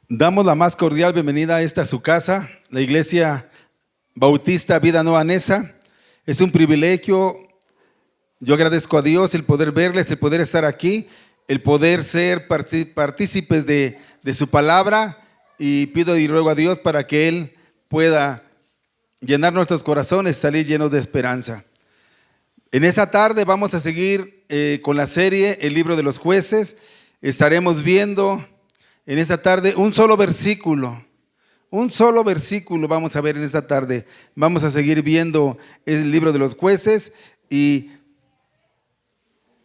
Damos la más cordial bienvenida a esta su casa, la Iglesia Bautista Vida Nueva Neza. Es un privilegio. Yo agradezco a Dios el poder verles, el poder estar aquí, el poder ser partícipes de su palabra, y pido y ruego a Dios para que Él pueda llenar nuestros corazones, salir llenos de esperanza. En esta tarde vamos a seguir con la serie El Libro de los Jueces. Estaremos viendo en esta tarde un solo versículo vamos a ver en esta tarde. Vamos a seguir viendo el Libro de los Jueces y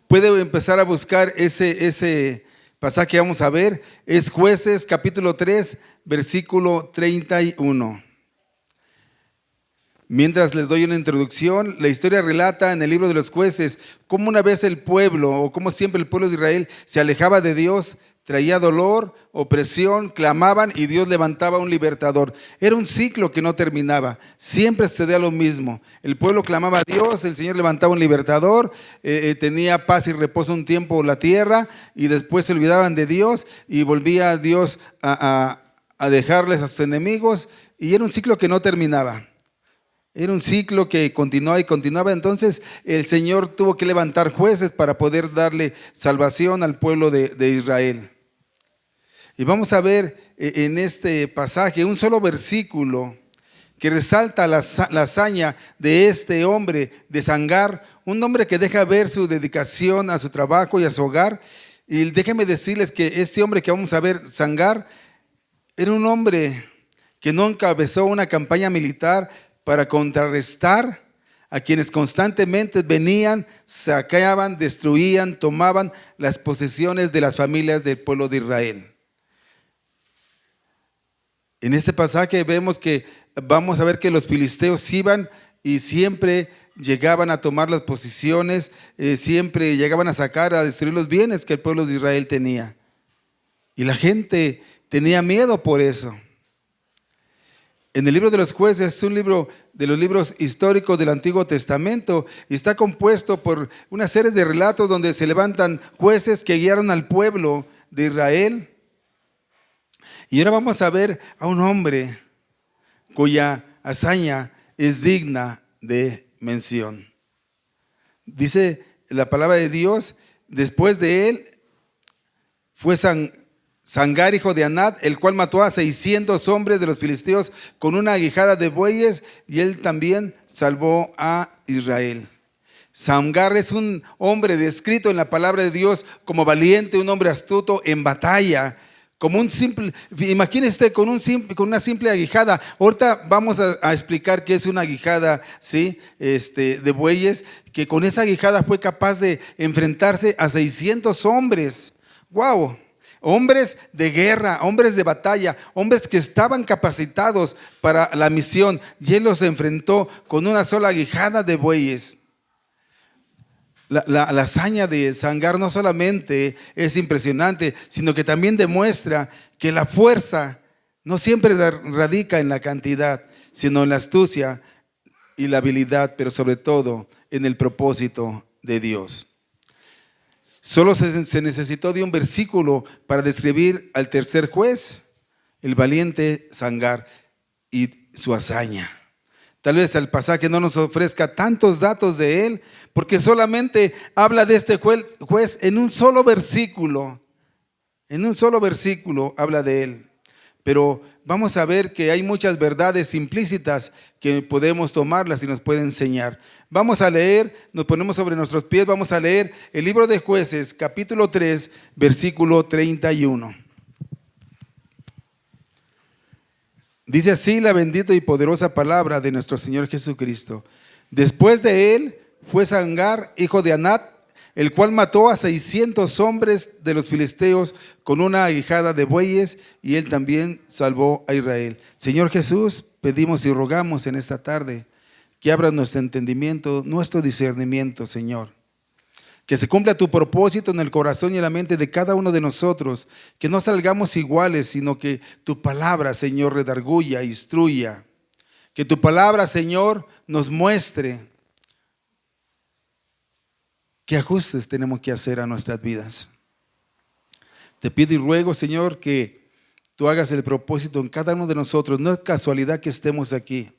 puede empezar a buscar ese pasaje que vamos a ver. Es Jueces capítulo 3, versículo 31. Mientras les doy una introducción, la historia relata en el Libro de los Jueces cómo una vez el pueblo, o como siempre el pueblo de Israel, se alejaba de Dios, traía dolor, opresión, clamaban y Dios levantaba un libertador. Era un ciclo que no terminaba, siempre sucedía lo mismo. El pueblo clamaba a Dios, el Señor levantaba un libertador, tenía paz y reposo un tiempo la tierra, y después se olvidaban de Dios y volvía Dios a dejarles a sus enemigos, y era un ciclo que no terminaba. Era un ciclo que continuaba y continuaba. Entonces el Señor tuvo que levantar jueces para poder darle salvación al pueblo de Israel. Y vamos a ver en este pasaje un solo versículo que resalta la hazaña de este hombre de Sangar, un hombre que deja ver su dedicación a su trabajo y a su hogar. Y déjenme decirles que este hombre que vamos a ver, Sangar, era un hombre que no encabezó una campaña militar para contrarrestar a quienes constantemente venían, saqueaban, destruían, tomaban las posesiones de las familias del pueblo de Israel. En este pasaje vamos a ver que los filisteos iban y siempre llegaban a tomar las posiciones, siempre llegaban a sacar, a destruir los bienes que el pueblo de Israel tenía. Y la gente tenía miedo por eso. En el Libro de los Jueces es un libro de los libros históricos del Antiguo Testamento y está compuesto por una serie de relatos donde se levantan jueces que guiaron al pueblo de Israel. Y ahora vamos a ver a un hombre cuya hazaña es digna de mención. Dice la palabra de Dios: después de él fue Sangar, hijo de Anat, el cual mató a 600 hombres de los filisteos con una aguijada de bueyes, y él también salvó a Israel. Sangar es un hombre descrito en la palabra de Dios como valiente, un hombre astuto en batalla, como un simple, imagínese con una simple aguijada. Ahorita vamos a explicar qué es una aguijada, ¿sí? De bueyes, que con esa aguijada fue capaz de enfrentarse a 600 hombres. ¡Wow! Hombres de guerra, hombres de batalla, hombres que estaban capacitados para la misión, y él los enfrentó con una sola aguijada de bueyes. La hazaña de Sangar no solamente es impresionante, sino que también demuestra que la fuerza no siempre radica en la cantidad, sino en la astucia y la habilidad, pero sobre todo en el propósito de Dios. Solo se necesitó de un versículo para describir al tercer juez, el valiente Sangar, y su hazaña. Tal vez el pasaje no nos ofrezca tantos datos de él, porque solamente habla de este juez en un solo versículo. En un solo versículo habla de él. Pero vamos a ver que hay muchas verdades implícitas que podemos tomarlas y nos pueden enseñar. Vamos a leer, nos ponemos sobre nuestros pies, vamos a leer el Libro de Jueces, capítulo 3, versículo 31. Dice así la bendita y poderosa palabra de nuestro Señor Jesucristo. Después de él fue Sangar, hijo de Anat, el cual mató a 600 hombres de los filisteos con una aguijada de bueyes, y él también salvó a Israel. Señor Jesús, pedimos y rogamos en esta tarde que abras nuestro entendimiento, nuestro discernimiento, Señor. Que se cumpla tu propósito en el corazón y en la mente de cada uno de nosotros, que no salgamos iguales, sino que tu palabra, Señor, redarguya, instruya. Que tu palabra, Señor, nos muestre qué ajustes tenemos que hacer a nuestras vidas. Te pido y ruego, Señor, que tú hagas el propósito en cada uno de nosotros. No es casualidad que estemos aquí.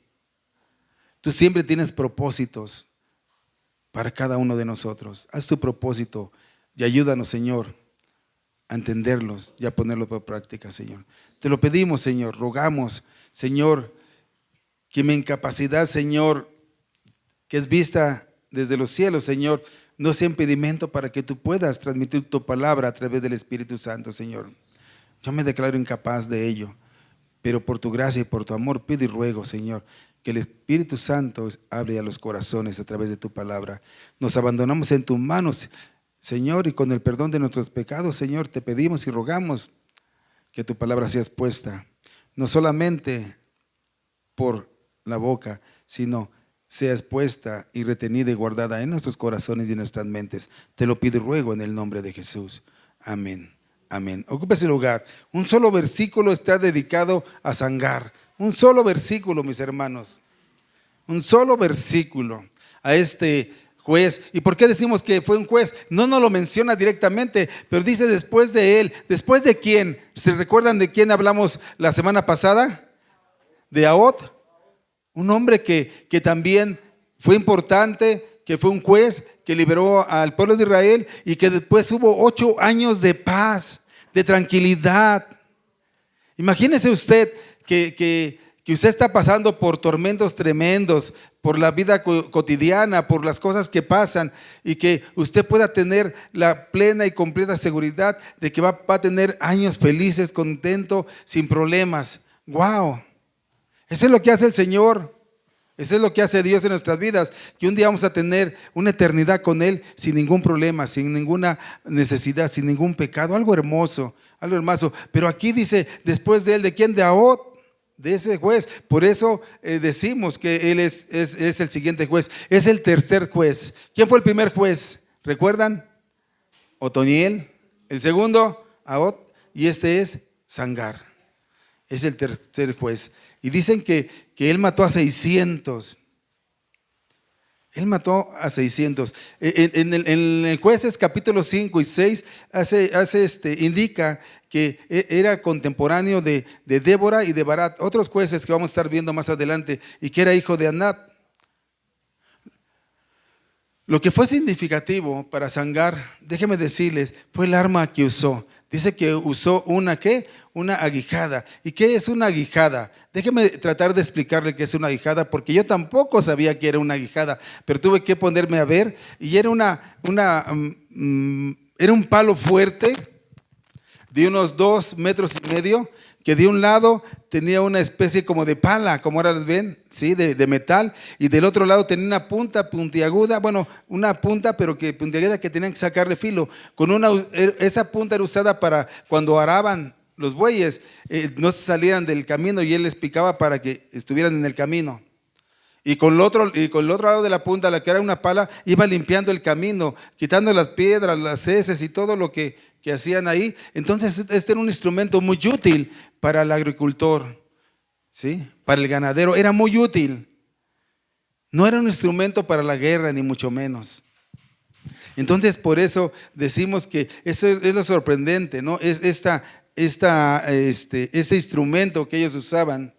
Tú siempre tienes propósitos para cada uno de nosotros. Haz tu propósito y ayúdanos, Señor, a entenderlos y a ponerlos por práctica, Señor. Te lo pedimos, Señor, rogamos, Señor, que mi incapacidad, Señor, que es vista desde los cielos, Señor, no sea impedimento para que tú puedas transmitir tu palabra a través del Espíritu Santo, Señor. Yo me declaro incapaz de ello, pero por tu gracia y por tu amor pido y ruego, Señor, que el Espíritu Santo hable a los corazones a través de tu palabra. Nos abandonamos en tus manos, Señor, y con el perdón de nuestros pecados, Señor, te pedimos y rogamos que tu palabra sea expuesta, no solamente por la boca, sino sea expuesta y retenida y guardada en nuestros corazones y en nuestras mentes. Te lo pido y ruego en el nombre de Jesús. Amén. Amén. Ocupe ese lugar. Un solo versículo está dedicado a Sangar. Un solo versículo, mis hermanos. Un solo versículo a este juez. ¿Y por qué decimos que fue un juez? No nos lo menciona directamente, pero dice después de él. ¿Después de quién? ¿Se recuerdan de quién hablamos la semana pasada? De Ahod. Un hombre que también fue importante, que fue un juez que liberó al pueblo de Israel y que después hubo 8 años de paz, de tranquilidad. Imagínese usted que usted está pasando por tormentos tremendos, por la vida cotidiana, por las cosas que pasan, y que usted pueda tener la plena y completa seguridad de que va a tener años felices, contento, sin problemas. ¡Wow! Eso es lo que hace el Señor. Eso es lo que hace Dios en nuestras vidas, que un día vamos a tener una eternidad con Él sin ningún problema, sin ninguna necesidad, sin ningún pecado. Algo hermoso, algo hermoso. Pero aquí dice, después de él, ¿de quién? De Ahod, de ese juez. Por eso decimos que él es el siguiente juez. Es el tercer juez. ¿Quién fue el primer juez? ¿Recuerdan? Otoniel. El segundo, Ahod. Y este es Sangar. Es el tercer juez. Y dicen que él mató a 600. Él mató a 600. En el Jueces capítulo 5 y 6 indica que era contemporáneo de Débora y de Barat, otros jueces que vamos a estar viendo más adelante, y que era hijo de Anat. Lo que fue significativo para Sangar, déjenme decirles, fue el arma que usó. Dice que usó una ¿qué? Una aguijada. ¿Y qué es una aguijada? Déjeme tratar de explicarle qué es una aguijada, porque yo tampoco sabía que era una aguijada, pero tuve que ponerme a ver, y era era un palo fuerte de unos 2,5 metros, que de un lado tenía una especie como de pala, como ahora les ven, ¿sí? de metal, y del otro lado tenía una punta puntiaguda, bueno, una punta, pero que puntiaguda, que tenían que sacarle filo. Esa punta era usada para cuando araban los bueyes, no se salieran del camino, y él les picaba para que estuvieran en el camino. Y con el otro lado de la punta, la que era una pala, iba limpiando el camino, quitando las piedras, las heces y todo lo que hacían ahí. Entonces este era un instrumento muy útil para el agricultor, ¿sí? Para el ganadero, era muy útil. No era un instrumento para la guerra, ni mucho menos. Entonces por eso decimos que eso es lo sorprendente, ¿no? Es este instrumento que ellos usaban.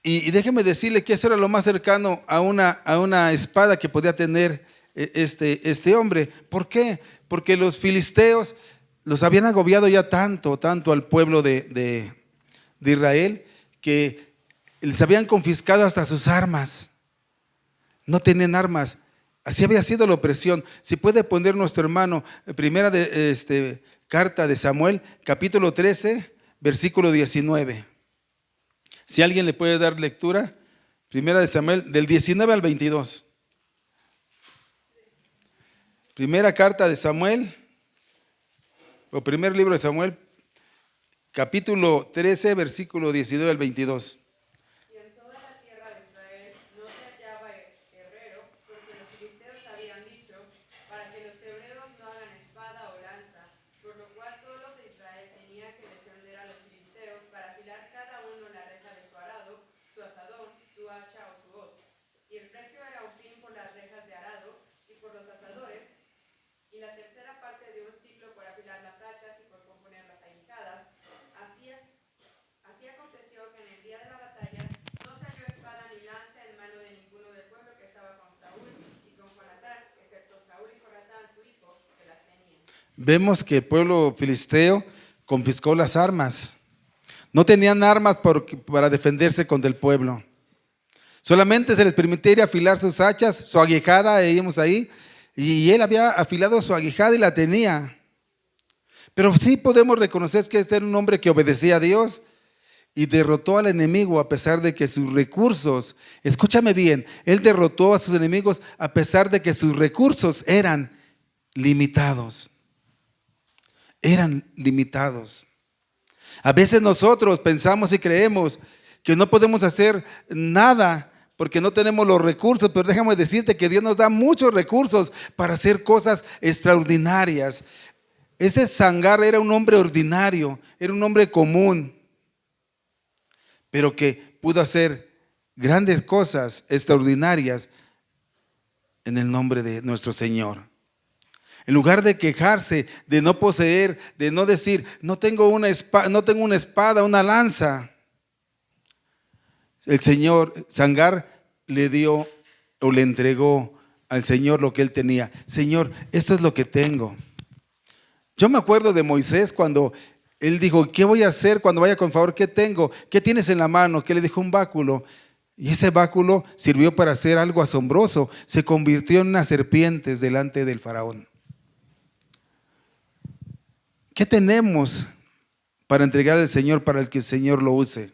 Y déjeme decirle que eso era lo más cercano a una espada que podía tener este hombre. ¿Por qué? Porque los filisteos los habían agobiado ya tanto al pueblo de Israel, que les habían confiscado hasta sus armas. No tenían armas. Así había sido la opresión. Si puede poner nuestro hermano, primera carta de Samuel, capítulo 13, versículo 19. Si alguien le puede dar lectura, primera de Samuel, del 19 al 22. Primera carta de Samuel, o primer libro de Samuel, capítulo 13, versículo 19 al 22. Y en toda la tierra de Israel no se hallaba herrero, porque los filisteos habían dicho, para que los hebreos no hagan espada o lanza, por lo cual todos los de Israel tenían que descender a los filisteos para afilar cada uno la reja de su arado, su asadón, su hacha o su hoz. Y el precio era un pin por las rejas de arado y por los asadores, y la tercera parte de un ciclo por afilar las hachas y por componer las aguijadas, vemos que el pueblo filisteo confiscó las armas. No tenían armas para defenderse contra el pueblo. Solamente se les permitía ir a afilar sus hachas, su aguijada, veíamos ahí, y él había afilado su aguijada y la tenía. Pero sí podemos reconocer que este era un hombre que obedecía a Dios y derrotó al enemigo a pesar de que sus recursos, escúchame bien, él derrotó a sus enemigos a pesar de que sus recursos eran limitados. Eran limitados. A veces nosotros pensamos y creemos que no podemos hacer nada porque no tenemos los recursos, pero déjame decirte que Dios nos da muchos recursos para hacer cosas extraordinarias. Este Sangar era un hombre ordinario, era un hombre común, pero que pudo hacer grandes cosas extraordinarias en el nombre de nuestro Señor. En lugar de quejarse, de no poseer, de no decir, no tengo una espada, una lanza, el Señor, Sangar, le dio o le entregó al Señor lo que él tenía. Señor, esto es lo que tengo. Yo me acuerdo de Moisés cuando él dijo, ¿qué voy a hacer cuando vaya con Faraón? ¿Qué tengo? ¿Qué tienes en la mano? ¿Qué le dijo? Un báculo. Y ese báculo sirvió para hacer algo asombroso. Se convirtió en unas serpientes delante del Faraón. ¿Qué tenemos para entregar al Señor para el que el Señor lo use?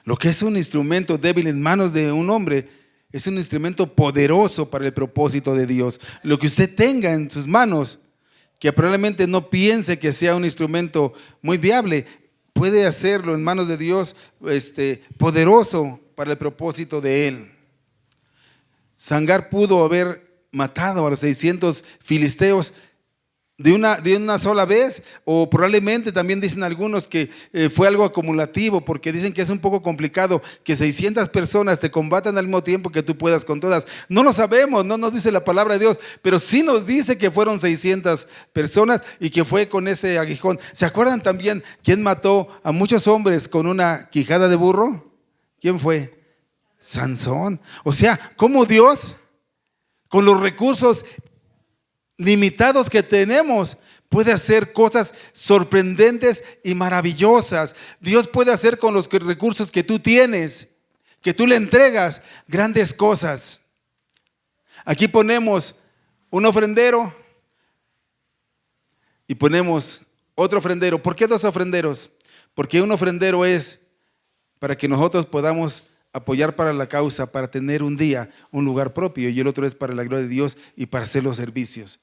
Lo que es un instrumento débil en manos de un hombre es un instrumento poderoso para el propósito de Dios. Lo que usted tenga en sus manos, que probablemente no piense que sea un instrumento muy viable, puede hacerlo en manos de Dios poderoso para el propósito de Él. Sangar pudo haber matado a los 600 filisteos de una sola vez, o probablemente también dicen algunos que fue algo acumulativo, porque dicen que es un poco complicado que 600 personas te combatan al mismo tiempo que tú puedas con todas. No lo sabemos, no nos dice la palabra de Dios, pero sí nos dice que fueron 600 personas y que fue con ese aguijón. ¿Se acuerdan también quién mató a muchos hombres con una quijada de burro? ¿Quién fue? Sansón. O sea, ¿cómo Dios, con los recursos limitados que tenemos, puede hacer cosas sorprendentes y maravillosas? Dios puede hacer con los recursos que tú tienes, que tú le entregas, grandes cosas. Aquí ponemos un ofrendero y ponemos otro ofrendero. ¿Por qué dos ofrenderos? Porque un ofrendero es para que nosotros podamos apoyar para la causa, para tener un día, un lugar propio, y el otro es para la gloria de Dios y para hacer los servicios.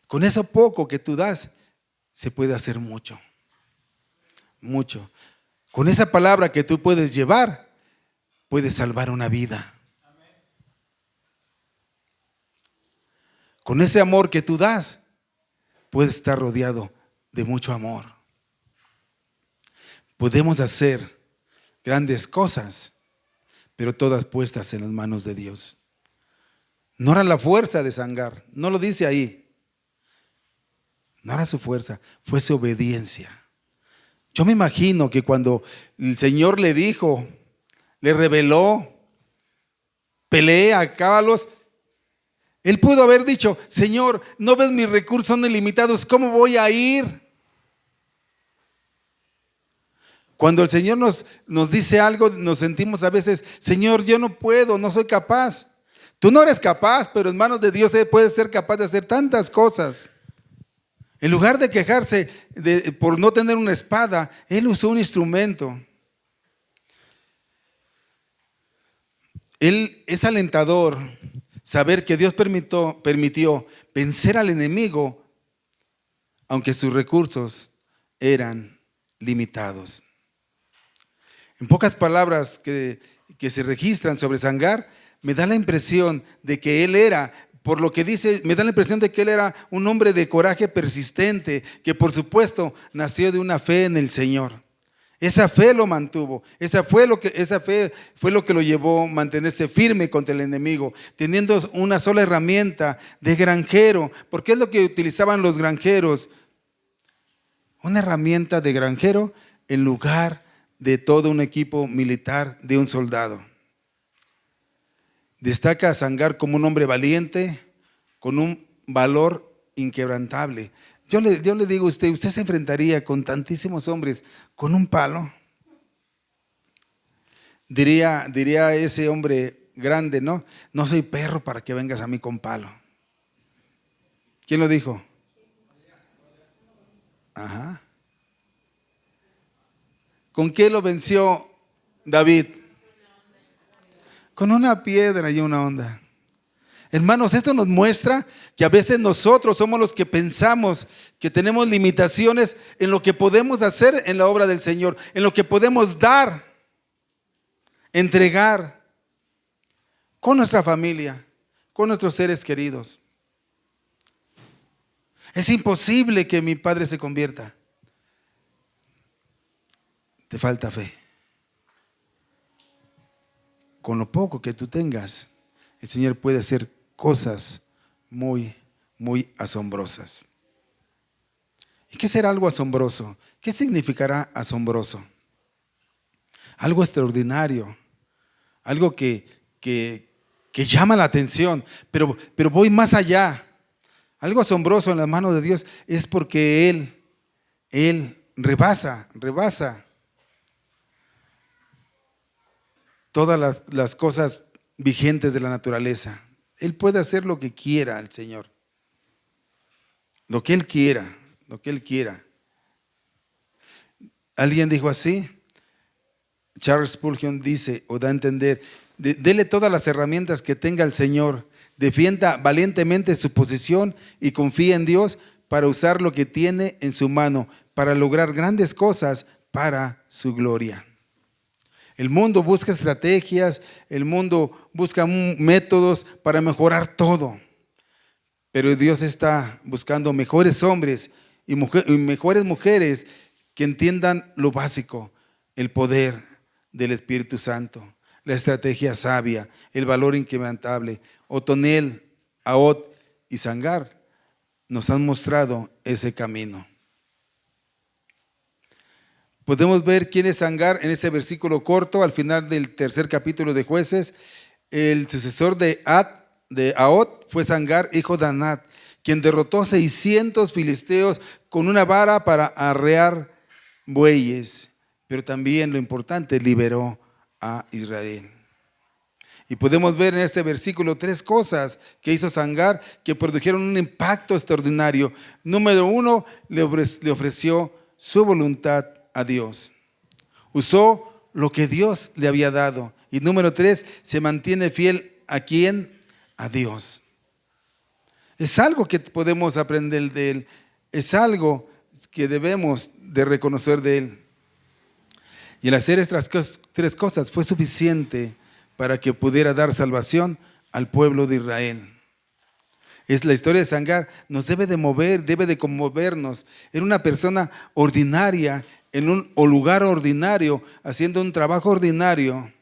Con eso poco que tú das, se puede hacer mucho, mucho. Con esa palabra que tú puedes llevar, puedes salvar una vida. Con ese amor que tú das, puedes estar rodeado de mucho amor. Podemos hacer grandes cosas, pero todas puestas en las manos de Dios. No era la fuerza de Sangar, no lo dice ahí. No era su fuerza, fue su obediencia. Yo me imagino que cuando el Señor le dijo, le reveló, pelea, acábalos, él pudo haber dicho, Señor, ¿no ves mis recursos son ilimitados? ¿Cómo voy a ir? Cuando el Señor nos dice algo, nos sentimos a veces, Señor, yo no puedo, no soy capaz. Tú no eres capaz, pero en manos de Dios puedes ser capaz de hacer tantas cosas. En lugar de quejarse por no tener una espada, él usó un instrumento. Es alentador saber que Dios permitió vencer al enemigo, aunque sus recursos eran limitados. En pocas palabras que se registran sobre Sangar, me da la impresión de que él era, por lo que dice, me da la impresión de que él era un hombre de coraje persistente, que por supuesto nació de una fe en el Señor. Esa fe lo mantuvo, esa fe fue lo que lo llevó a mantenerse firme contra el enemigo, teniendo una sola herramienta de granjero, porque es lo que utilizaban los granjeros, una herramienta de granjero en lugar de todo un equipo militar de un soldado. Destaca a Sangar como un hombre valiente, con un valor inquebrantable. Yo le digo a usted se enfrentaría con tantísimos hombres con un palo. Diría ese hombre grande, ¿no? No soy perro para que vengas a mí con palo. ¿Quién lo dijo? Ajá. ¿Con qué lo venció David? Con una piedra y una onda. Hermanos, esto nos muestra que a veces nosotros somos los que pensamos que tenemos limitaciones en lo que podemos hacer en la obra del Señor, en lo que podemos dar, entregar con nuestra familia, con nuestros seres queridos. Es imposible que mi padre se convierta. Te falta fe. Con lo poco que tú tengas, el Señor puede hacer cosas muy, muy asombrosas. ¿Y qué será algo asombroso? ¿Qué significará asombroso? Algo extraordinario, algo que llama la atención, pero voy más allá. Algo asombroso en las manos de Dios es porque Él rebasa todas las cosas vigentes de la naturaleza. Él puede hacer lo que quiera, el Señor. Lo que Él quiera. Alguien dijo así, Charles Spurgeon dice o da a entender, dele todas las herramientas que tenga el Señor, defienda valientemente su posición y confíe en Dios para usar lo que tiene en su mano, para lograr grandes cosas para su gloria. El mundo busca estrategias, el mundo busca métodos para mejorar todo. Pero Dios está buscando mejores hombres y mejores mujeres que entiendan lo básico, el poder del Espíritu Santo, la estrategia sabia, el valor inquebrantable. Otoniel, Ahod y Sangar nos han mostrado ese camino. Podemos ver quién es Sangar en ese versículo corto, al final del 3er capítulo de Jueces. El sucesor de Ahod fue Sangar, hijo de Anat, quien derrotó 600 filisteos con una vara para arrear bueyes. Pero también lo importante, liberó a Israel. Y podemos ver en este versículo 3 cosas que hizo Sangar que produjeron un impacto extraordinario. Número 1, le ofreció su voluntad a Dios. Usó lo que Dios le había dado. Y número 3, se mantiene fiel ¿a quién? A Dios. Es algo que podemos aprender de Él. Es algo que debemos de reconocer de Él. Y el hacer estas 3 cosas fue suficiente para que pudiera dar salvación al pueblo de Israel. Es la historia de Sangar, nos debe de mover, debe de conmovernos. Era una persona ordinaria en un lugar ordinario, haciendo un trabajo ordinario,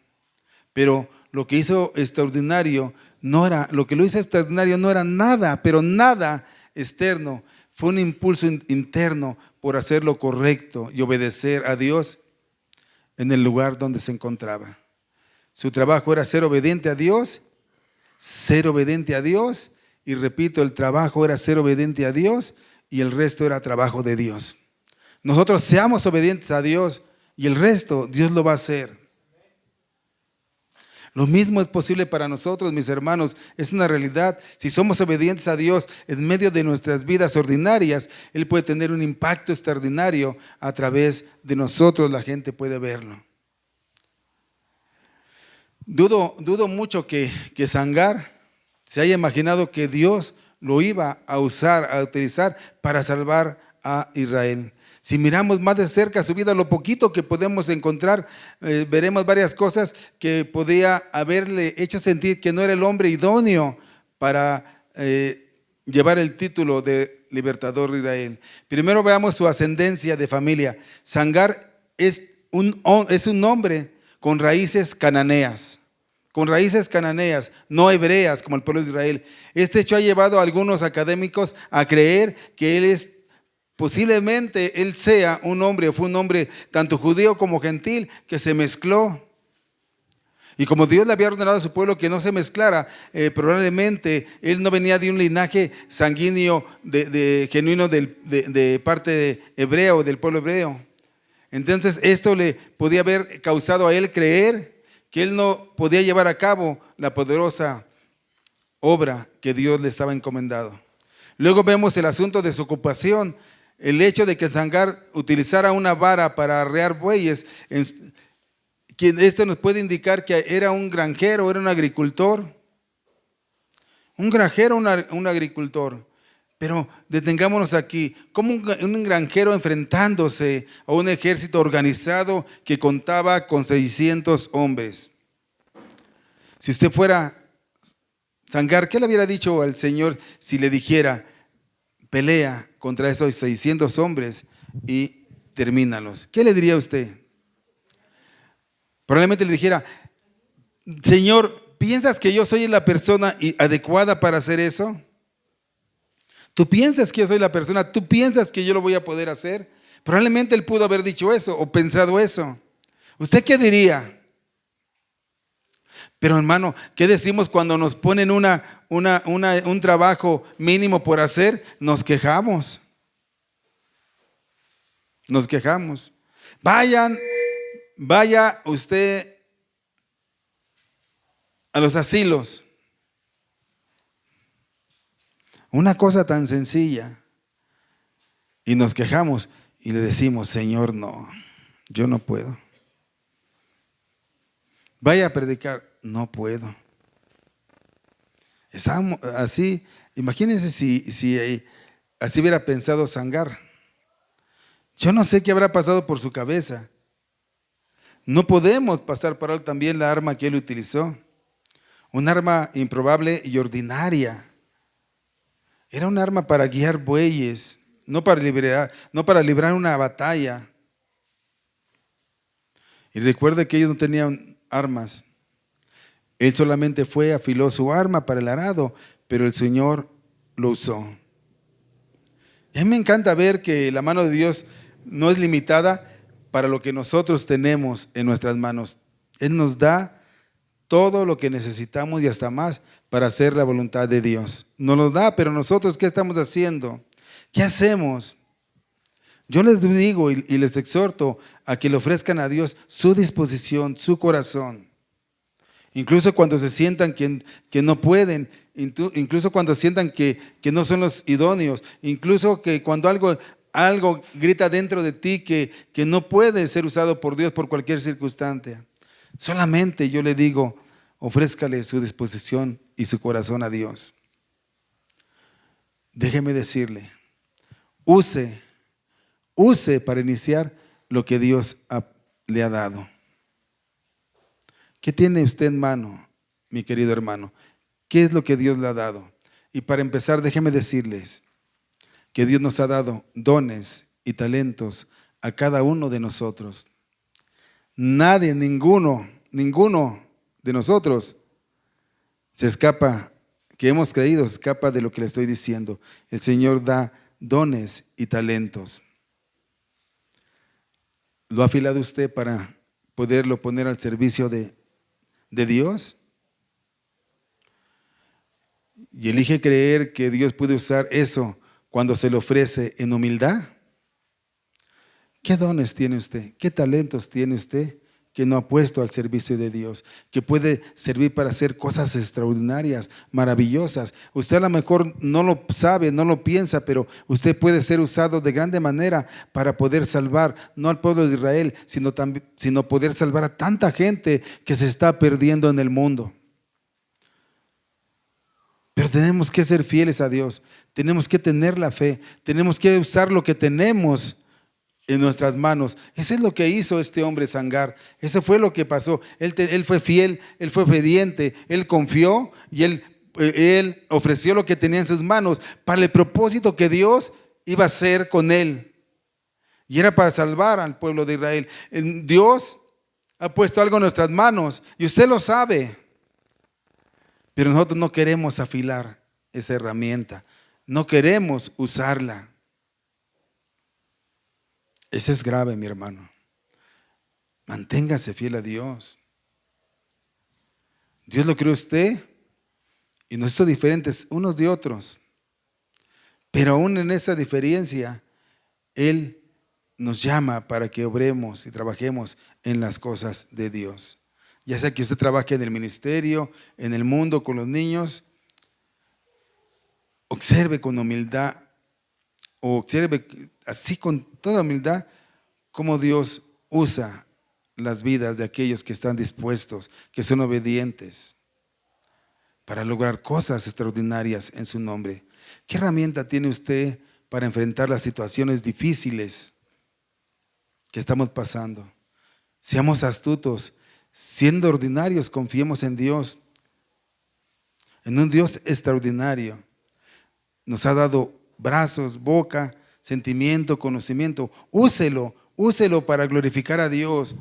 pero lo que hizo extraordinario no era nada, pero nada externo. Fue un impulso interno por hacer lo correcto y obedecer a Dios en el lugar donde se encontraba. Su trabajo era ser obediente a Dios, y repito, el trabajo era ser obediente a Dios y el resto era trabajo de Dios. Nosotros seamos obedientes a Dios y el resto Dios lo va a hacer. Lo mismo es posible para nosotros, mis hermanos, es una realidad. Si somos obedientes a Dios en medio de nuestras vidas ordinarias, Él puede tener un impacto extraordinario a través de nosotros, la gente puede verlo. Dudo mucho que Sangar se haya imaginado que Dios lo iba a utilizar para salvar a Israel. Si miramos más de cerca su vida, lo poquito que podemos encontrar, veremos varias cosas que podía haberle hecho sentir que no era el hombre idóneo para llevar el título de libertador de Israel. Primero veamos su ascendencia de familia. Sangar es un hombre con raíces cananeas, no hebreas como el pueblo de Israel. Este hecho ha llevado a algunos académicos a creer que posiblemente él fue un hombre tanto judío como gentil que se mezcló. Y como Dios le había ordenado a su pueblo que no se mezclara, probablemente él no venía de un linaje sanguíneo genuino de parte hebrea o del pueblo hebreo. Entonces esto le podía haber causado a él creer que él no podía llevar a cabo la poderosa obra que Dios le estaba encomendado. Luego vemos el asunto de su ocupación, el hecho de que Sangar utilizara una vara para arrear bueyes. Esto nos puede indicar que era un granjero, era un agricultor. Un granjero, un agricultor. Pero detengámonos aquí. ¿Cómo un granjero enfrentándose a un ejército organizado que contaba con 600 hombres? Si usted fuera Sangar, ¿qué le hubiera dicho al Señor si le dijera: pelea contra esos 600 hombres y termínalos? ¿Qué le diría a usted? Probablemente le dijera: Señor, ¿piensas que yo soy la persona adecuada para hacer eso? ¿Tú piensas que yo soy la persona? ¿Tú piensas que yo lo voy a poder hacer? Probablemente él pudo haber dicho eso o pensado eso. ¿Usted qué diría? Pero hermano, ¿qué decimos cuando nos ponen un trabajo mínimo por hacer? Nos quejamos. Nos quejamos. Vaya usted a los asilos. Una cosa tan sencilla. Y nos quejamos y le decimos: Señor, no, yo no puedo. Vaya a predicar, no puedo. Estábamos así. Imagínense si así hubiera pensado Sangar. Yo no sé qué habrá pasado por su cabeza. No podemos pasar por alto también la arma que él utilizó. Un arma improbable y ordinaria. Era un arma para guiar bueyes, no para librar una batalla. Y recuerde que ellos no tenían armas. Él solamente afiló su arma para el arado, pero el Señor lo usó. Y a mí me encanta ver que la mano de Dios no es limitada para lo que nosotros tenemos en nuestras manos. Él nos da todo lo que necesitamos y hasta más para hacer la voluntad de Dios. Nos lo da, pero nosotros, ¿qué estamos haciendo? ¿Qué hacemos? Yo les digo y les exhorto a que le ofrezcan a Dios su disposición, su corazón. Incluso cuando se sientan que no pueden, incluso cuando sientan que no son los idóneos, incluso que cuando algo grita dentro de ti que no puede ser usado por Dios por cualquier circunstancia. Solamente yo le digo: ofrézcale su disposición y su corazón a Dios. Déjeme decirle, use para iniciar lo que Dios le ha dado. ¿Qué tiene usted en mano, mi querido hermano? ¿Qué es lo que Dios le ha dado? Y para empezar, déjeme decirles que Dios nos ha dado dones y talentos a cada uno de nosotros. Nadie, ninguno de nosotros se escapa, que hemos creído, se escapa de lo que le estoy diciendo. El Señor da dones y talentos. ¿Lo ha afilado usted para poderlo poner al servicio de Dios? Y elige creer que Dios puede usar eso cuando se le ofrece en humildad. ¿Qué dones tiene usted? ¿Qué talentos tiene usted que no ha puesto al servicio de Dios? Que puede servir para hacer cosas extraordinarias, maravillosas. Usted a lo mejor no lo sabe, no lo piensa, pero usted puede ser usado de grande manera para poder salvar, no al pueblo de Israel, sino poder salvar a tanta gente que se está perdiendo en el mundo. Pero tenemos que ser fieles a Dios, tenemos que tener la fe, tenemos que usar lo que tenemos en nuestras manos. Eso es lo que hizo este hombre Sangar. Eso fue lo que pasó. Él fue fiel, él fue obediente, él confió y él ofreció lo que tenía en sus manos para el propósito que Dios iba a hacer con él. Y era para salvar al pueblo de Israel. Dios ha puesto algo en nuestras manos y usted lo sabe. Pero nosotros no queremos afilar esa herramienta. No queremos usarla. Eso es grave, mi hermano. Manténgase fiel a Dios. Dios lo creó a usted y nos hizo diferentes unos de otros. Pero aún en esa diferencia, Él nos llama para que obremos y trabajemos en las cosas de Dios. Ya sea que usted trabaje en el ministerio, en el mundo, con los niños, observe con humildad, o observe así con toda humildad, cómo Dios usa las vidas de aquellos que están dispuestos, que son obedientes, para lograr cosas extraordinarias en su nombre. ¿Qué herramienta tiene usted para enfrentar las situaciones difíciles que estamos pasando? Seamos astutos, siendo ordinarios, confiemos en Dios, en un Dios extraordinario. Nos ha dado brazos, boca, sentimiento, conocimiento. Úselo para glorificar a Dios.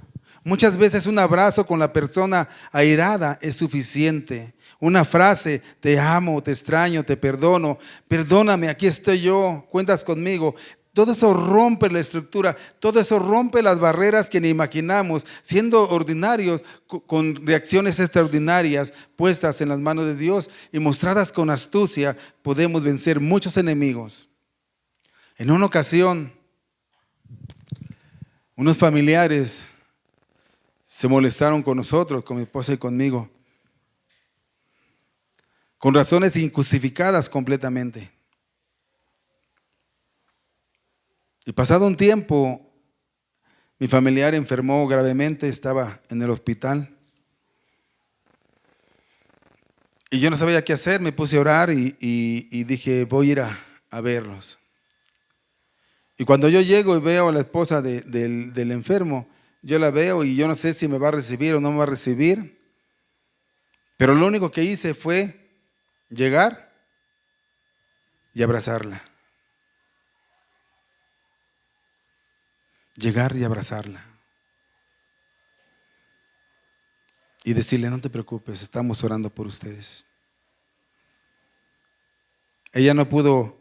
Muchas veces un abrazo con la persona airada es suficiente. Una frase, te amo, te extraño, te perdono, perdóname, aquí estoy yo, cuentas conmigo. Todo eso rompe la estructura, todo eso rompe las barreras que ni imaginamos. Siendo ordinarios, con reacciones extraordinarias puestas en las manos de Dios y mostradas con astucia, podemos vencer muchos enemigos. En una ocasión, unos familiares se molestaron con nosotros, con mi esposa y conmigo, con razones injustificadas completamente. Y pasado un tiempo, mi familiar enfermó gravemente, estaba en el hospital. Y yo no sabía qué hacer, me puse a orar y dije, voy a ir a verlos. Y cuando yo llego y veo a la esposa del enfermo, yo la veo y yo no sé si me va a recibir o no me va a recibir. Pero lo único que hice fue llegar y abrazarla. Llegar y abrazarla. Y decirle, no te preocupes, estamos orando por ustedes. Ella no pudo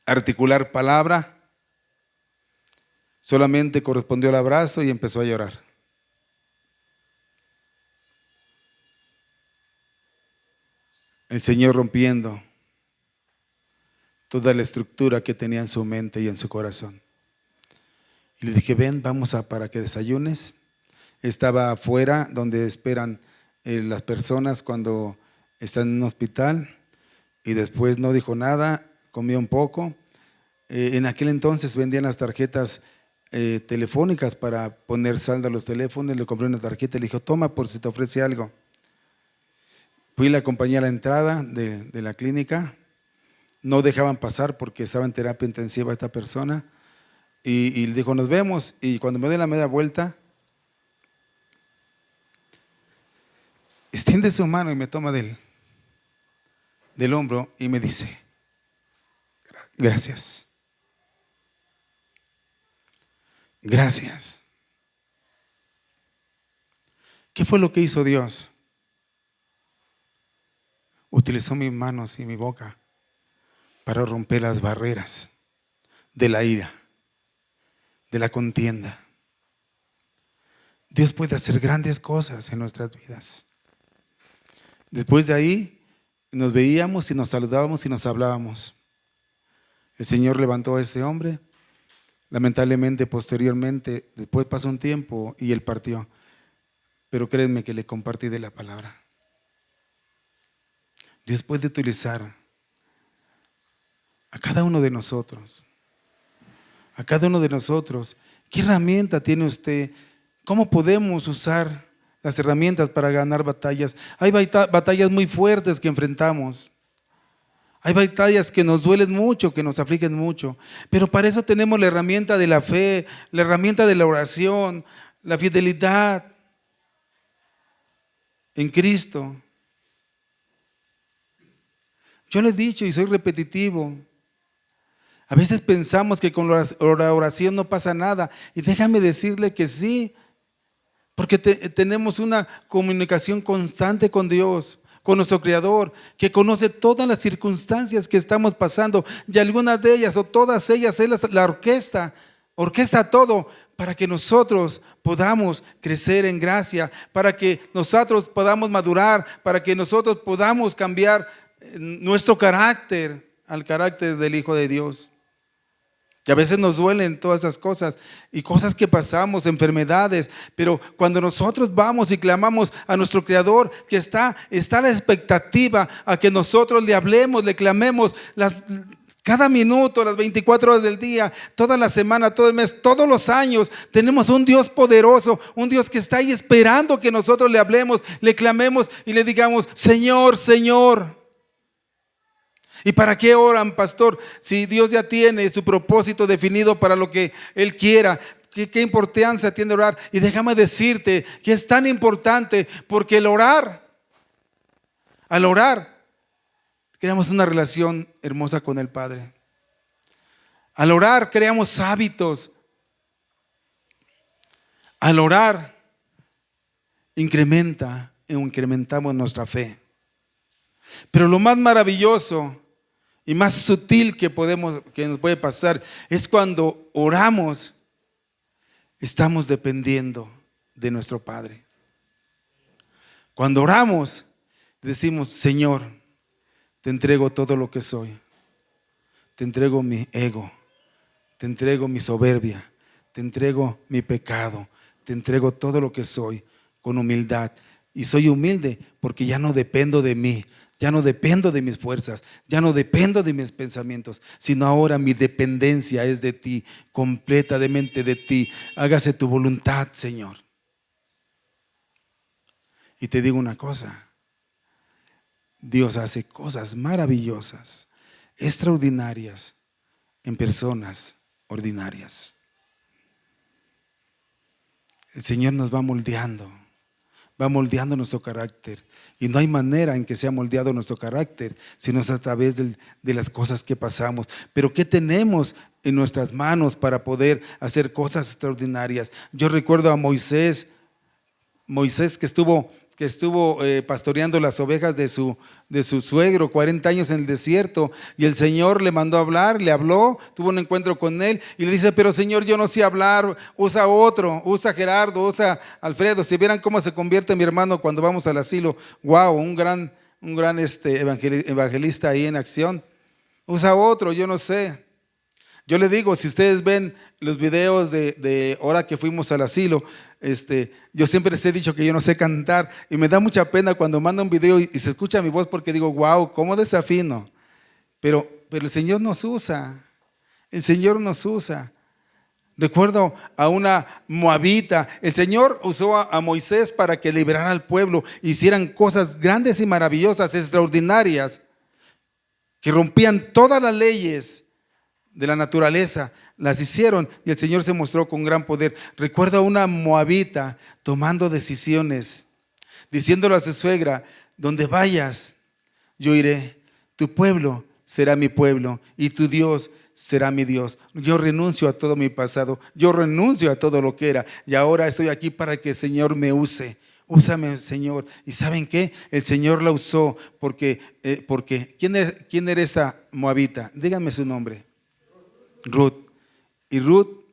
articular palabra, solamente correspondió al abrazo y empezó a llorar. El Señor rompiendo toda la estructura que tenía en su mente y en su corazón. Y le dije, ven, vamos para que desayunes. Estaba afuera donde esperan las personas cuando están en un hospital. Y después no dijo nada, comió un poco. En aquel entonces vendían las tarjetas telefónicas para poner saldo a los teléfonos. Le compré una tarjeta y le dijo, toma por si te ofrece algo. Fui y la acompañé a la entrada de la clínica. No dejaban pasar porque estaba en terapia intensiva esta persona. Y le dijo, nos vemos. Y cuando me doy la media vuelta, extiende su mano y me toma del hombro y me dice, gracias. Gracias. ¿Qué fue lo que hizo Dios? Utilizó mis manos y mi boca para romper las barreras de la ira, de la contienda. Dios puede hacer grandes cosas en nuestras vidas. Después de ahí nos veíamos y nos saludábamos y nos hablábamos. El Señor levantó a este hombre. Lamentablemente, posteriormente, después pasó un tiempo y él partió. Pero créanme que le compartí de la palabra. Dios puede utilizar a cada uno de nosotros. A cada uno de nosotros. ¿Qué herramienta tiene usted? ¿Cómo podemos usar las herramientas para ganar batallas? Hay batallas muy fuertes que enfrentamos. Hay batallas que nos duelen mucho, que nos afligen mucho. Pero para eso tenemos la herramienta de la fe, la herramienta de la oración, la fidelidad en Cristo. Yo le he dicho y soy repetitivo. A veces pensamos que con la oración no pasa nada. Y déjame decirle que sí, porque tenemos una comunicación constante con Dios, con nuestro Creador, que conoce todas las circunstancias que estamos pasando. Y algunas de ellas o todas ellas, Él la orquesta todo para que nosotros podamos crecer en gracia, para que nosotros podamos madurar, para que nosotros podamos cambiar nuestro carácter al carácter del Hijo de Dios. Y a veces nos duelen todas esas cosas y cosas que pasamos, enfermedades, pero cuando nosotros vamos y clamamos a nuestro Creador, que está la expectativa a que nosotros le hablemos, le clamemos cada minuto, las 24 horas del día, toda la semana, todo el mes, todos los años. Tenemos un Dios poderoso, un Dios que está ahí esperando que nosotros le hablemos, le clamemos y le digamos: Señor, Señor. ¿Y para qué oran, pastor? Si Dios ya tiene su propósito definido para lo que Él quiera. ¿Qué importancia tiene orar? Y déjame decirte que es tan importante, porque al orar, creamos una relación hermosa con el Padre. Al orar creamos hábitos. Al orar incrementamos nuestra fe. Pero lo más maravilloso y más sutil que nos puede pasar es cuando oramos, estamos dependiendo de nuestro Padre. Cuando oramos, decimos: Señor, te entrego todo lo que soy. Te entrego mi ego, te entrego mi soberbia, te entrego mi pecado, te entrego todo lo que soy con humildad. Y soy humilde porque ya no dependo de mí. Ya no dependo de mis fuerzas, ya no dependo de mis pensamientos, sino ahora mi dependencia es de ti, completamente de ti. Hágase tu voluntad, Señor. Y te digo una cosa: Dios hace cosas maravillosas, extraordinarias en personas ordinarias. El Señor nos va moldeando nuestro carácter. Y no hay manera en que sea moldeado nuestro carácter, sino es a través de las cosas que pasamos. Pero ¿qué tenemos en nuestras manos para poder hacer cosas extraordinarias? Yo recuerdo a Moisés que estuvo pastoreando las ovejas de su suegro 40 años en el desierto, y el Señor le mandó a hablar, le habló, tuvo un encuentro con él y le dice: pero Señor, yo no sé hablar, usa otro, usa Gerardo, usa Alfredo. Si vieran cómo se convierte mi hermano cuando vamos al asilo, wow, un gran evangelista ahí en acción. Usa otro, yo no sé. Yo le digo, si ustedes ven los videos de ahora que fuimos al asilo, yo siempre les he dicho que yo no sé cantar, y me da mucha pena cuando mando un video y se escucha mi voz, porque digo: wow, cómo desafino. Pero el Señor nos usa. El Señor nos usa. Recuerdo a una moabita. El Señor usó a Moisés para que liberara al pueblo, hicieran cosas grandes y maravillosas, extraordinarias, que rompían todas las leyes de la naturaleza. Las hicieron y el Señor se mostró con gran poder. Recuerdo a una moabita tomando decisiones, diciéndole a su suegra: donde vayas, yo iré. Tu pueblo será mi pueblo y tu Dios será mi Dios. Yo renuncio a todo mi pasado, yo renuncio a todo lo que era, y ahora estoy aquí para que el Señor me use. Úsame, Señor. ¿Y saben qué? El Señor la usó porque ¿quién era esta moabita? Díganme su nombre. Ruth. Y Ruth,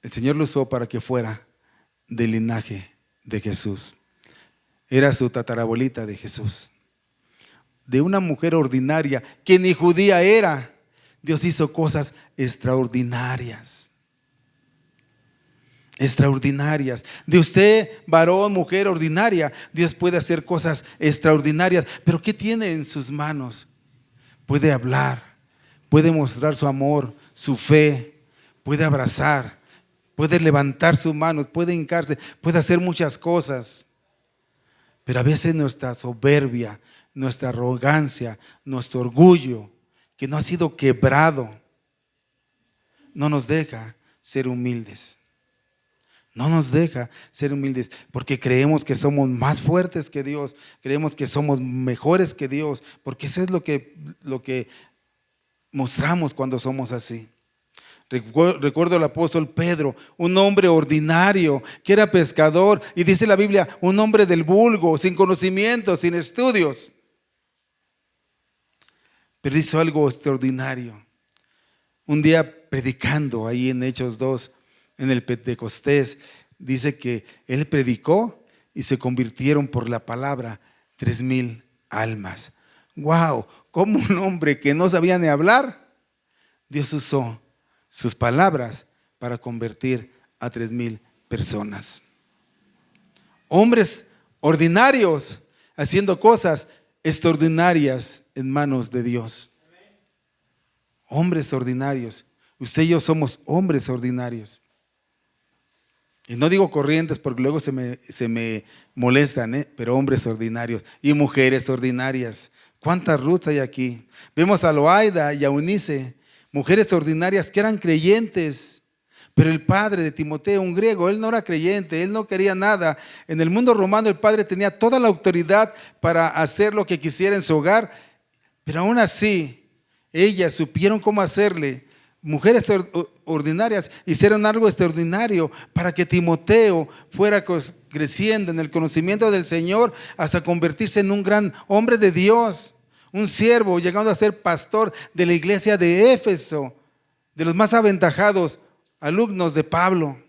el Señor lo usó para que fuera del linaje de Jesús. Era su tatarabuelita de Jesús. De una mujer ordinaria que ni judía era, Dios hizo cosas extraordinarias. Extraordinarias. De usted, varón, mujer ordinaria, Dios puede hacer cosas extraordinarias. Pero ¿qué tiene en sus manos? Puede hablar, puede mostrar su amor, su fe, puede abrazar, puede levantar sus manos, puede hincarse, puede hacer muchas cosas. Pero a veces nuestra soberbia, nuestra arrogancia, nuestro orgullo, que no ha sido quebrado, no nos deja ser humildes. No nos deja ser humildes, porque creemos que somos más fuertes que Dios, creemos que somos mejores que Dios, porque eso es lo que mostramos cuando somos así. Recuerdo al apóstol Pedro, un hombre ordinario que era pescador, y dice la Biblia, un hombre del vulgo, sin conocimiento, sin estudios, pero hizo algo extraordinario. Un día predicando ahí en Hechos 2, en el Pentecostés, dice que él predicó y se convirtieron por la palabra 3,000 almas. ¡Wow! Como un hombre que no sabía ni hablar, Dios usó sus palabras para convertir a 3,000 personas. Hombres ordinarios haciendo cosas extraordinarias en manos de Dios. Hombres ordinarios. Usted y yo somos hombres ordinarios. Y no digo corrientes porque luego se me molestan, pero hombres ordinarios y mujeres ordinarias. ¿Cuántas Ruths hay aquí? Vemos a Loaida y a Eunice, mujeres ordinarias que eran creyentes, pero el padre de Timoteo, un griego, él no era creyente, él no quería nada. En el mundo romano el padre tenía toda la autoridad para hacer lo que quisiera en su hogar, pero aún así ellas supieron cómo hacerle. Mujeres ordinarias hicieron algo extraordinario para que Timoteo fuera creciendo en el conocimiento del Señor hasta convertirse en un gran hombre de Dios, un siervo, llegando a ser pastor de la iglesia de Éfeso, de los más aventajados alumnos de Pablo.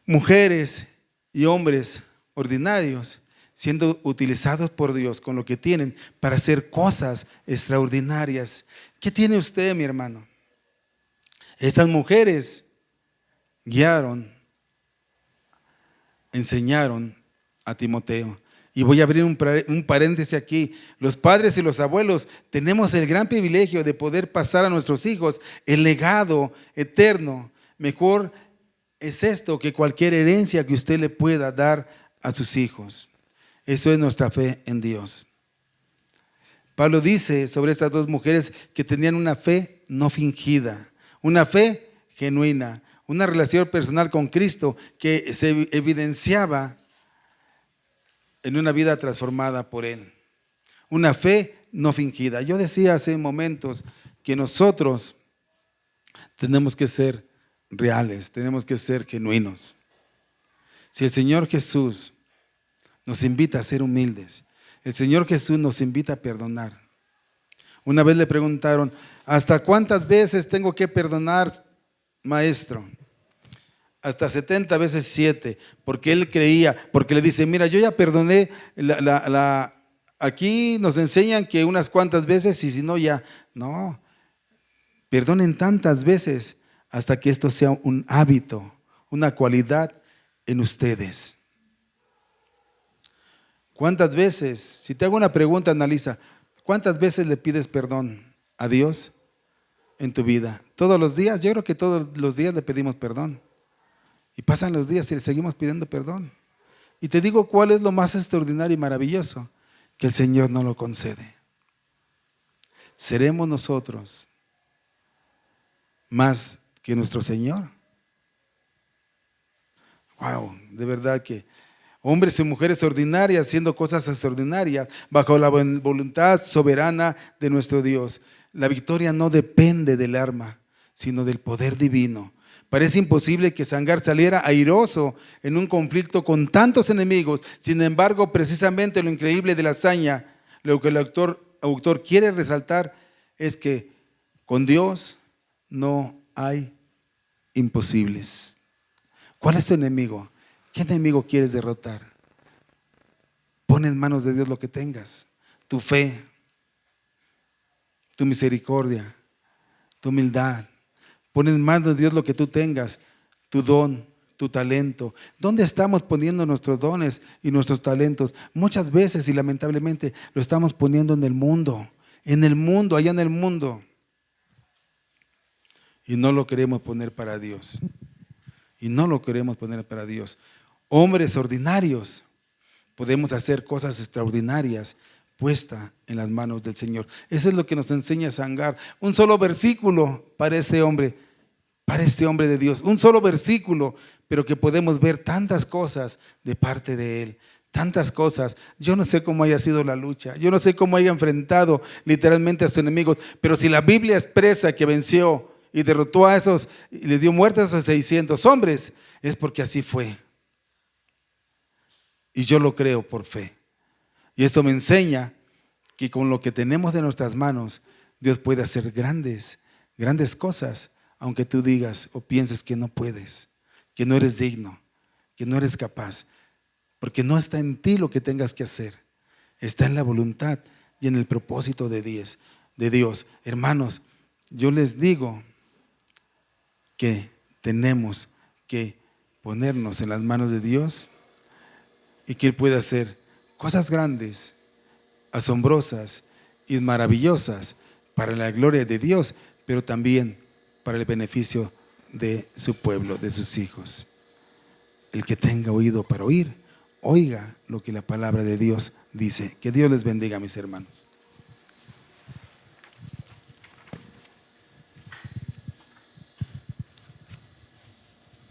Mujeres y hombres ordinarios siendo utilizados por Dios con lo que tienen para hacer cosas extraordinarias. ¿Qué tiene usted, mi hermano? Estas mujeres guiaron, enseñaron a Timoteo. Y voy a abrir un paréntesis aquí. Los padres y los abuelos tenemos el gran privilegio de poder pasar a nuestros hijos el legado eterno. Mejor es esto que cualquier herencia que usted le pueda dar a sus hijos. Eso es nuestra fe en Dios. Pablo dice sobre estas dos mujeres que tenían una fe no fingida, una fe genuina, una relación personal con Cristo que se evidenciaba en una vida transformada por Él. Una fe no fingida. Yo decía hace momentos que nosotros tenemos que ser reales, tenemos que ser genuinos. Si el Señor Jesús nos invita a ser humildes, el Señor Jesús nos invita a perdonar. Una vez le preguntaron, ¿hasta cuántas veces tengo que perdonar, maestro? Hasta 70 veces 7, porque él creía, porque le dice, mira, yo ya perdoné, aquí nos enseñan que unas cuantas veces y si no ya, no, perdonen tantas veces hasta que esto sea un hábito, una cualidad en ustedes. ¿Cuántas veces? Si te hago una pregunta, analiza, ¿cuántas veces le pides perdón a Dios en tu vida? ¿Todos los días? Yo creo que todos los días le pedimos perdón. Y pasan los días y le seguimos pidiendo perdón. Y te digo cuál es lo más extraordinario y maravilloso, que el Señor no lo concede. ¿Seremos nosotros más que nuestro Señor? Wow, de verdad que hombres y mujeres ordinarias haciendo cosas extraordinarias bajo la voluntad soberana de nuestro Dios. La victoria no depende del arma, sino del poder divino. Parece imposible que Sangar saliera airoso en un conflicto con tantos enemigos. Sin embargo, precisamente lo increíble de la hazaña, lo que el autor quiere resaltar es que con Dios no hay imposibles. ¿Cuál es tu enemigo? ¿Qué enemigo quieres derrotar? Pon en manos de Dios lo que tengas. Tu fe, tu misericordia, tu humildad. Pon en manos de Dios lo que tú tengas, tu don, tu talento. ¿Dónde estamos poniendo nuestros dones y nuestros talentos? Muchas veces y lamentablemente lo estamos poniendo en el mundo, allá en el mundo. Y no lo queremos poner para Dios. Hombres ordinarios, podemos hacer cosas extraordinarias puesta en las manos del Señor. Eso es lo que nos enseña Sangar. Un solo versículo para este hombre de Dios. Un solo versículo, pero que podemos ver tantas cosas de parte de Él. Tantas cosas. Yo no sé cómo haya sido la lucha. Yo no sé cómo haya enfrentado literalmente a sus enemigos. Pero si la Biblia expresa que venció y derrotó a esos y le dio muerte a esos 600 hombres, es porque así fue. Y yo lo creo por fe. Y esto me enseña que con lo que tenemos en nuestras manos, Dios puede hacer grandes cosas aunque tú digas o pienses que no puedes, que no eres digno, que no eres capaz, porque no está en ti lo que tengas que hacer, está en la voluntad y en el propósito de Dios. Hermanos, yo les digo que tenemos que ponernos en las manos de Dios y que Él puede hacer cosas grandes, asombrosas y maravillosas para la gloria de Dios, pero también para el beneficio de su pueblo, de sus hijos. El que tenga oído para oír, oiga lo que la palabra de Dios dice. Que Dios les bendiga, mis hermanos.